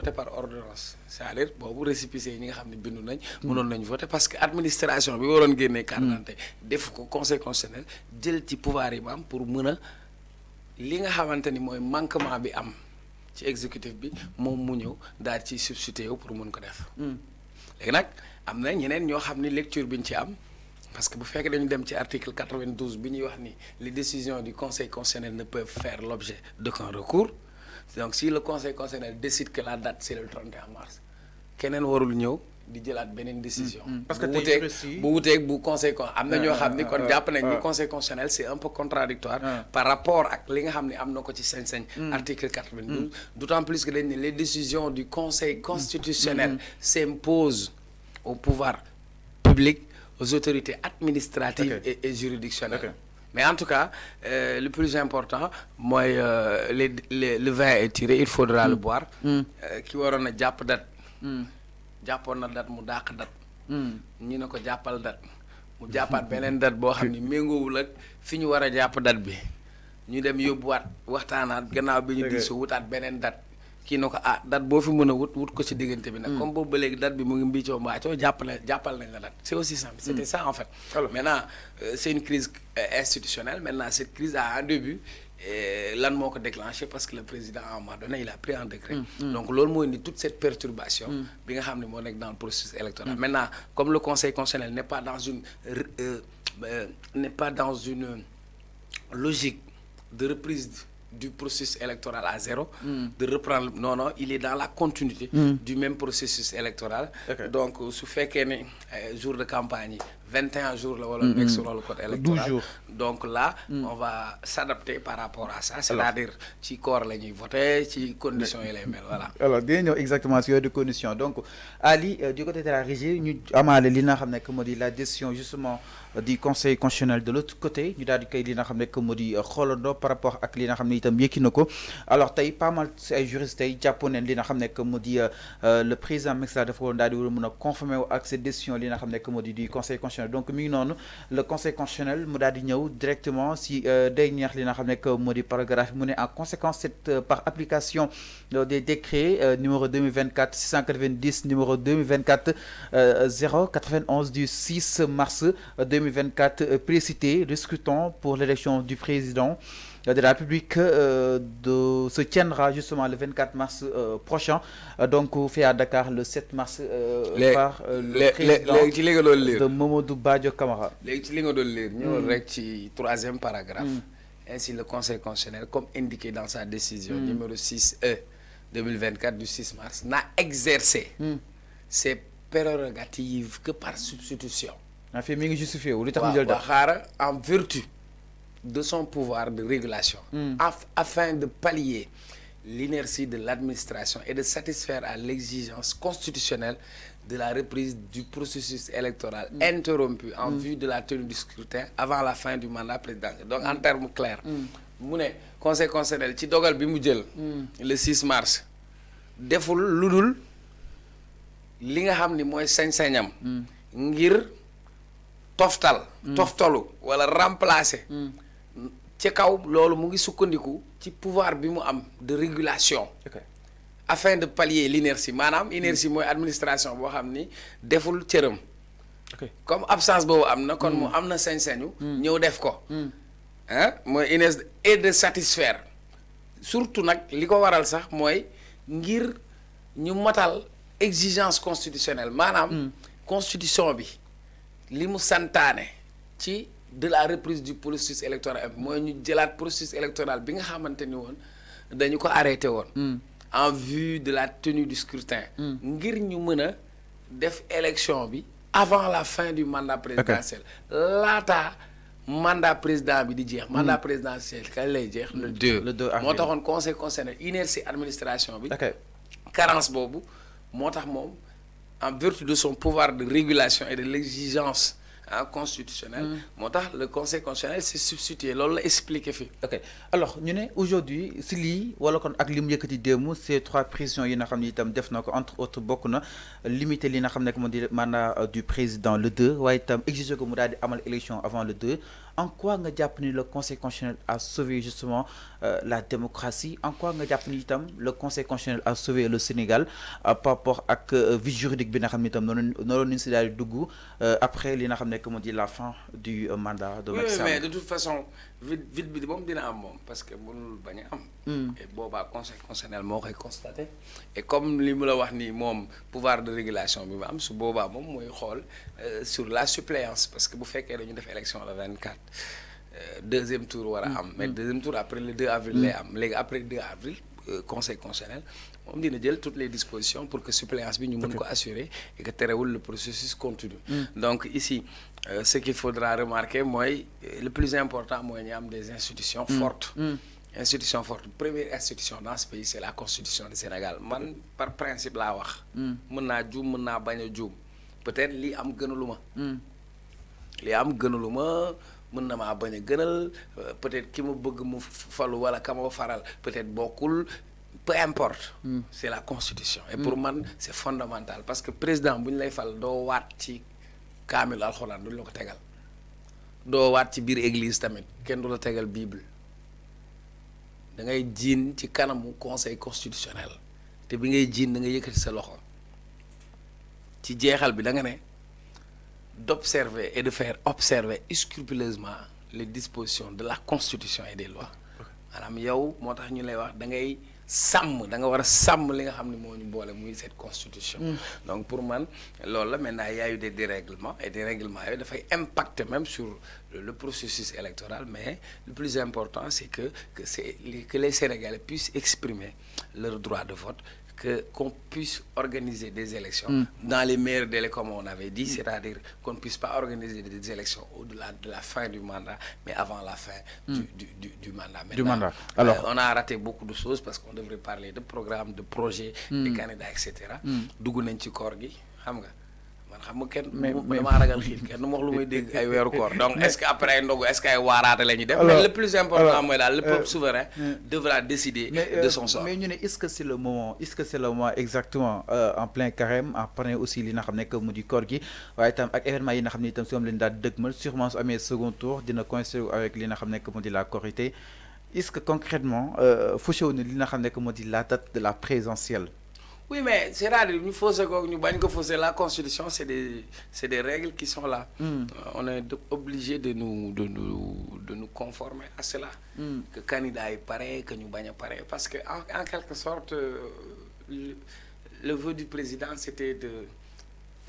voter par ordonnance c'est-à-dire boobu récépissé yi ñi nga xam ne bindu nañ mënoon nañ voter parce que administration bi waroon génnee carte d'identité def ko conseil constitutionnel jël ci pouvoir yi ba am pour mën a li nga xamante ni mooy manquement bi am ci exécutif bi moom mu ñëw daal ci substituer wu pour mën ko def léegi nag am na ñeneen ñoo xam ni lecture bi ñu ci am parce que bu fekkee dañu dem ci article 92 bi ñuy wax ni les décisions du conseil constitutionnel ne peuvent faire l'objet d'aucun recours donc si le conseil constitutionnel décide que la date c'est le 31 mars keneen warul ñëw di jëlaat beneen décision parce que bu wuteeg bu conseil con am na ñoo xam ni kon jàpp nañ ni conseil constitutionnel c'est un peu contradictoire par rapport ak li nga xam ne am na ko ci sañ-sañ article 92 d'autant plus que dañ ne les décisions du conseil constitutionnel s'imposent au pouvoir public aux autorités administratives et juridictionnelles mais en tout cas le plus important mooy le vin est tiré il faudra le boire ki waroon a jàpp date jàppoon na date mu dàq date ñu ne ko jàppal date mu jàppaat beneen date boo xam ni méngoowul ak fi ñu war a jàpp date bi ñu dem yóbbuwaat waxtaanaat gannaaw bi ñu diisoo wutaat beneen date kii na ko date boo fi mën a wut ko ci diggante bi nag comme boobu ba léegi date bi mu ngi mbiicoo mbaacoo jàppal nañ la date c'est aussi simple c'était ça en fait maintenant c'est une crise institutionnelle maintenant cette crise a un début lan moo ko déclenché parce que le président à un moment donné il a pris un décret donc loolu moo indi toute cette perturbation bi nga xam ne moo nekk dans le processus électoral maintenant comme le conseil constitutionnel n'est pas dans une logique de reprise du processus électoral à zéro de reprendre non il est dans la continuité du même processus électoral donc su fekkee ne jour de campagne yi 21 jours la wala nekk sur le code électoral donc là on va s'adapter par rapport à ça c'est-à-dire ci koor la ñuy voter ci conditions yi lay mel voilà alors dina ñëw exactement sur de conditions donc Ali du côté de la régie ñu amaale li nga xam ne que moo di la décision justement du conseil constitutionnel de l'autre côté ñu daal di koy li nga xam ne que moo di xoolandoo par rapport ak li nga xam ne itam yëkki na ko alors tey pas mal si ay juristes tey jàppoon nañ li nga xam ne que moo di le président Macky Sall dafa woon daal di war a mën a conformer wu ak cette décision li nga xam ne que moo di du conseil constitutionnel donc mi ngi noonu le conseil constitutionnel mu daal di ñëw directement si day ñeex li nga xam ne que moo di paragraphe mu ne en conséquence c'est par application des décrets numéro 2024 690 numéro 2024 091 du 6 mars 2024 précité discutant pour l'élection du président de la République se tiendra justement le 24 mars prochain donc fait à Dakar le 7 mars par le président de Mamadou Badio Camara. léegi ci li nga doon lire ñëwal rek ci 3e paragraphe ainsi le conseil constitutionnel comme indiqué dans sa décision numéro 6E 2024 du 6 mars n'a exercé ses prérogatives que par substitution fi mi ngi justifié wu li tax mu jël en vertu de son pouvoir de régulation afin de pallier l'inertie de l'administration et de satisfaire à l'exigence constitutionnelle de la reprise du processus électoral interrompu en vue de la tenue du scrutin avant la fin du mandat présidentiel donc en termes clairs mu ne conseil constitutionnel ci dogal bi mu jël le 6 mars deful lu dul li nga xam ni mooy sañ-sañam ngir toftalu wala remplacer ci kaw loolu mu ngi sukkandiku ci pouvoir bi mu am de régulation afin de pallier l'inertie maanaam inertie mooy administration boo xam ni deful cëram comme absence boobu am na kon mu am na sañ-sañu ñëw def ko mooy inertie et de satisfaire surtout nag li ko waral sax mooy ngir ñu matal exigence constitutionnelle maanaam constitution bi li mu santaane ci de la reprise du processus électoral mooy ñu jëlaat processus électoral bi nga xamante ni woon dañu ko arrêté woon en vue de la tenue du scrutin ngir ñu mën a def élection bi avant la fin du mandat présidentiel laata mandat président bi di jeex mandat présidentiel kañ lay jeex le 2 moo taxoon conseil constitutionnel inertie administration bi carence boobu moo tax moom en vertu de son pouvoir de régulation et de l'exigence constitutionnelle moo tax le conseil constitutionnel s'est substitué loolu la expliqué fi alors ñu ne aujourd'hui si lii wala kon ak li mu yëkkati démb ces 3 précisions yi nga xam ne itam def na ko entre autres bokk na limiter li nga xam ne moo di mandat du président le 2 waaye itam exiger ko mu daal di amal élection avant le 2 en quoi nga jàpp ni le conseil constitutionnel a sauvé justement la démocratie, en quoi nga jàpp ni itam le conseil constitutionnel a sauvé le Sénégal par rapport ak vide juridique bi nga xam ne itam noonu ñu si daal di dugg après li nga xam ne que moo di la fin du mandat de Macky Sall. Oui, mais de toute façon vide bi moom dina am moom parce que mënul bañ a am. Et boobaa conseil constitutionnel moo koy constaté. Et comme li mu la wax nii moom pouvoir de régulation bi mu am su boobaa moom mooy xool sur la suppléance parce que bu fekkee dañu def élection le 24 deuxième tour war a am. mais deuxième tour après le 2 avril lay am léegi après 2 avril conseil constitutionnel moom dina jël toutes les dispositions pour que suppléance bi ñu mën ko assurer et que terewul le processus continue. Donc ici ce qu'il faudra remarquer mooy le plus important mooy ñu am des institutions fortes. Institution forte première institution dans ce pays c'est la constitution du Sénégal man par principe laa wax. mën naa juum mën naa bañ a juum peut-être lii am gënaluma. lii am gënaluma mën na maa bañ a gënal peut-être ki ma bëgg mu falu wala ka ma faral peut-être bokkul peu importe. C'est la constitution. Et pour man c'est fondamental parce que président bu ñu lay fal doo waat ci kaamil alxuraan duñu la ko tegal doo waat ci biir église tamit kenn du la tegal bible. da ngay jiin ci kanamu conseil constitutionnel te bi ngay jiin da nga yëkkati sa loxo ci jeexal bi da nga ne d'observer et de faire observer scrupuleusement les dispositions de la constitution et des lois maanaam yow moo tax ñu lay wax da ngay sàmm da nga war a sàmm li nga xam ne moo ñu boole muy cette constitution. Donc pour man loolu la maintenant il y a eu des dérèglements et dérèglements yooyu dafay impacter même sur le processus électoral mais le plus important c'est que les Sénégalais puissent exprimer leur droit de vote qu'on puisse organiser des élections dans les meilleurs délais comme on avait dit, c'est-à-dire qu'on ne puisse pas organiser des élections au-delà de la fin du mandat, mais avant la fin du mandat. Maintenant, alors, on a raté beaucoup de choses parce qu'on devrait parler de programmes, de projets, de candidats, etc. dugg nañ ci koor gi xam nga man xam nga kenn damaa ragal xiif kenn du ma wax lu may dégg ay weeru koor donc est-ce que après ay ndogu est-ce que ay waaraate la ñuy def mais le plus important mooy daal le peuple souverain devra décider de son sort. Mais ñu ne est-ce que c'est le moment exactement en plein carême en plein aussi li nga xam ne que mu di koor gi waaye itam ak événement yi nga xam ne itam si moom leen daal dëgmal sûrement su amee second tour dina coïncider avec li nga xam ne que mu di la Korité. Est-ce que concrètement fauché wu na li nga xam ne que mu di la date de la présidentielle? Oui, mais c'est-à-dire ñu fausser ko ñu bañ ko fausser la constitution c'est des règles qui sont là. On est obligé de nous conformer à cela. Que candidat yi pare que ñu bañ a pare parce que en quelque sorte le vœu du président c'était de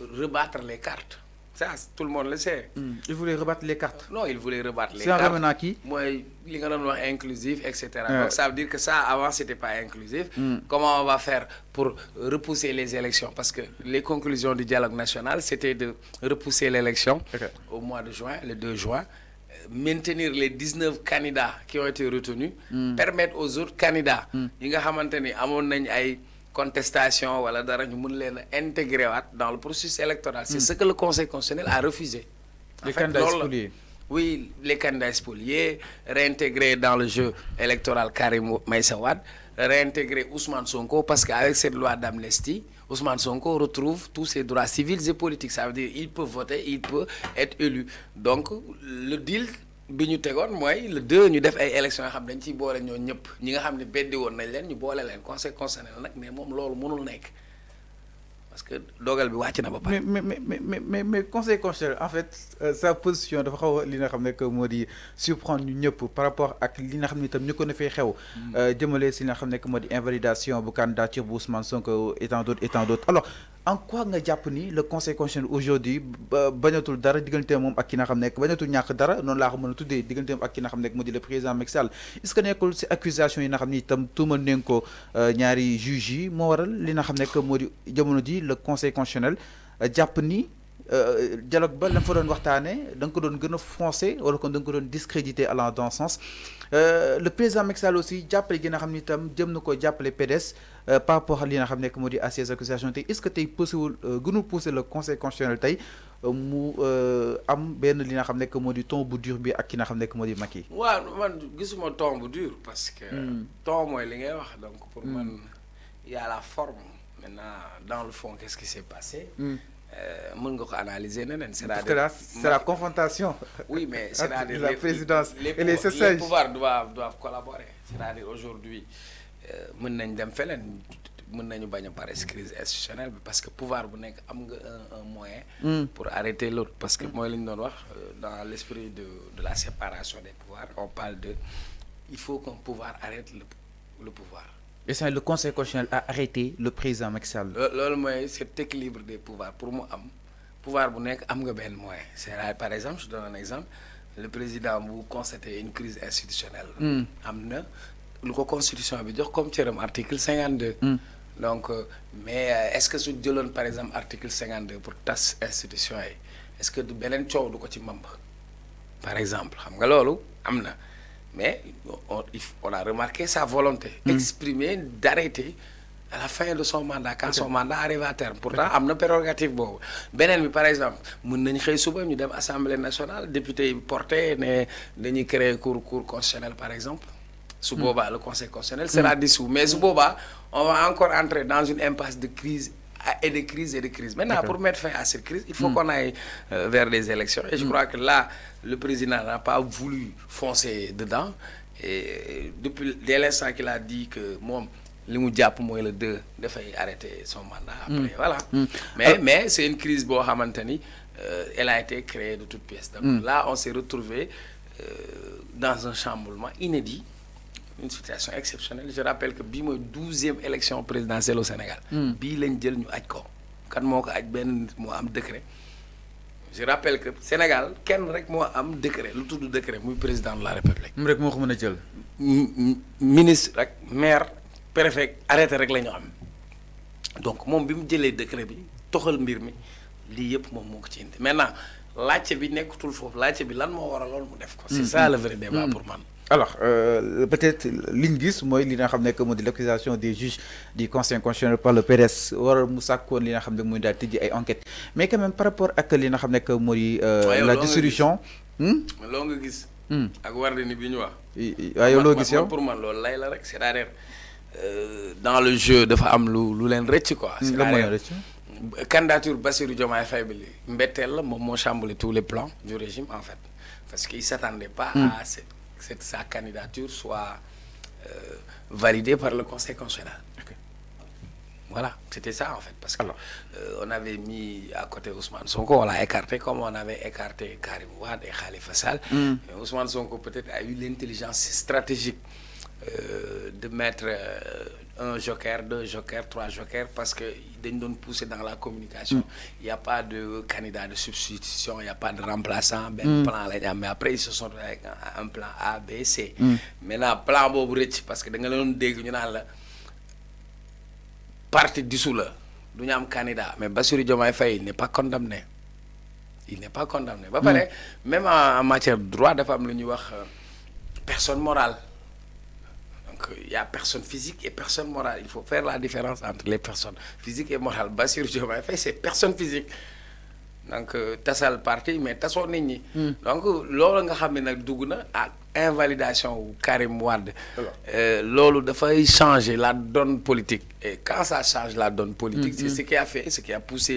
rebattre les cartes. Ça tout le monde le sait. Il voulait rebattre les cartes. Non, il voulait rebattre les cartes. C'est en revenant à qui? Mooy li nga doon wax inclusif etc. Donc ça veut dire que ça avant c'était pas inclusif. Comment on va faire pour repousser les élections parce que les conclusions du dialogue national c'était de repousser l'élection au mois de juin, le 2 juin, maintenir les 19 candidats qui ont été retenus, permettre aux autres candidats yi nga xamante ni amoon nañ ay contestation wala dara ñu mën leen a intégrer waat dans le processus électoral. C'est ce que le Conseil constitutionnel a refusé. Les candidats spoliés. Oui, les candidats spoliés, réintégrer dans le jeu électoral Karim Meïssa Wade, réintégrer Ousmane Sonko parce qu'avec cette loi d'amnistie, Ousmane Sonko retrouve tous ses droits civils et politiques. Ça veut dire il peut voter, il peut être élu. Donc le deal bi ñu tegoon mooy le 2 ñu def ay élections yoo xam dañ ciy boole ñoo ñëpp ñi nga xam ne beddi woon nañ leen ñu boole leen conseil constitutionnel nag mais moom loolu mënul nekk parce que dogal bi wàcc na ba pare. mais conseil constitutionnel en fait sa position dafa xaw a li nga xam ne que moo di surprendre ñu ñëpp par rapport ak li nga xam ne itam ñu ko defee xew. jëmale si li nga xam ne que moo di invalidation bu candidature bu Ousmane Sonko et tant d'autres alors en quoi nga jàpp ni le conseil constitutionnel aujourd'hui bañatul dara digganteem moom ak ki nga xam ne bañatul ñàkk dara noonu laa ko mën a tuddee digganteem ak ki nga xam ne moo di le président Macky Sall est-ce que nekkul si accusation yi nga xam ni itam tuumal nañ ko ñaari juges yi moo waral li nga xam ne que moo di jamono ji le conseil constitutionnel jàpp ni dialogue ba la fa doon waxtaanee da nga ko doon gën a foncé wala kon da nga ko doon discrédité allant dans ce sens le président Macky Sall aussi jàppale gi nga xam ni itam jëm na ko jàppale PDS par rapport à li nga xam ne que moo di à ces accusations tey est-ce que tey possible gënul pousser le conseil constitutionnel tey mu am benn li nga xam ne que moo di ton bu dur bi ak ki nga xam ne que moo di Macky. waaw man gisuma ton bu dur parce que. ton mooy li ngay wax donc pour man il y a la forme maintenant dans le fond qu'est-ce qui s'est passé. mën nga ko analyser neneen. C'est-à-dire c'est la confrontation. Oui, mais c'est-à-dire la présidence et les sages. Les pouvoirs doivent collaborer. C'est-à-dire aujourd'hui mën nañ dem feneen mën nañu bañ a pare crise institutionnelle bi parce que pouvoir bu nekk am nga un moyen. pour arrêter l'autre parce que mooy li ñu doon wax dans l'esprit de la séparation des pouvoirs on parle de il faut qu'un pouvoir arrête le pouvoir. Et ça, le Conseil constitutionnel a arrêté le président Macky Sall. loolu mooy cet équilibre des pouvoirs pour mu am pouvoir bu nekk am nga benn moyen c'est par exemple je donne un exemple le président bu constater une crise institutionnelle. am na lu ko constitution bi jox comme cëram article 52. donc mais est-ce que su jëloon par exemple article 52 pour tas institution yi est-ce que du beneen coow du ko ci mamb par exemple xam nga loolu am na mais on a remarqué sa volonté exprimée d'arrêter à la fin de son mandat quand son mandat arrive à terme pourtant am na prérogative boobu beneen bi par exemple mën nañ xëy suba ñu dem assemblée nationale député yi porté ne dañuy créer cour constitutionnelle par exemple su boobaa le conseil constitutionnel sera dissous mais su boobaa on va encore entrer dans une impasse de crise et de crise maintenant pour mettre fin à cette crise il faut qu'on aille vers des élections et je crois que là le président n'a pas voulu foncer dedans et dès l'instant qu'il a dit que moom li mu jàpp mooy le 2 dafay arrêter son mandat après voilà mais c'est une crise boo xamante ni elle a été créée de toutes pièces donc là on s'est retrouvé dans un chamboulement inédit une situation exceptionnelle je rappelle que bii mooy 12e élection présidentielle au Sénégal bii lañ jël ñu aj ko kan moo ko aj benn moo am décret je rappelle que Sénégal kenn rek moo am décret lu tudd décret muy président de la République moom rek moo ko mën a jël ministre rek maire préfet arrêté rek la ñu am donc moom bi mu jëlee décret bi toxal mbir mi lii yëpp moom moo ko ci indi maintenant laajte bi nekkatul foofu laajte bi lan moo war a loolu mu def ko c'est ça le vrai débat pour man. Alors, peut-être l'ingis, moi, il y a l'accusation des juges du Conseil constitutionnel par le PDS, ou Moussa Kouan, il y a une enquête. Mais quand même, par rapport à que la dissolution. Longue gis. Ak warde ni biñu wax. Pour moi, loolu lay la rek c'est-à-dire dans le jeu dafa am lu leen rëcc quoi. C'est-à-dire candidature Bassirou Diomaye Faye bi mbetteel la moom moo chamboulé tous les plans du régime en fait parce qu'il s'attendait pas à sa candidature soit validée par le Conseil constitutionnel. Okay. Voilà, c'était ça en fait. Parce qu'on on avait mis à côté Ousmane Sonko, on l'a écarté comme on avait écarté Karim Wade et Khalifa Sall. Mais Ousmane Sonko peut-être a eu l'intelligence stratégique de mettre un joker, 2 jokers, 3 jokers parce que dañ doon pousser dans la communication. Il n'y a pas de candidat de substitution, il n'y a pas de remplaçant, plan lañ am mais après ils se sont avec un plan A, B, C. Maintenant plan boobu rëcc parce que da nga doon dégg ñu naan la parti dissous la du ñu am candidat mais Bassirou Diomaye Faye il n'est pas condamné. Il n'est pas condamné. Ba pare même en matière de droit dafa am lu ñuy wax personne morale. Il y a personne physique et personne morale. Il faut faire la différence entre les personnes physiques et morales. Bassirou Diomaye Faye c'est personne physique. Donc tasal parti mais tasoo nit ñi. Donc loolu nga xam ne nag dugg na ak invalidation wu Karim Wade. loolu dafay changer la donne politique. Et quand ça change la donne politique, c'est ce qui a poussé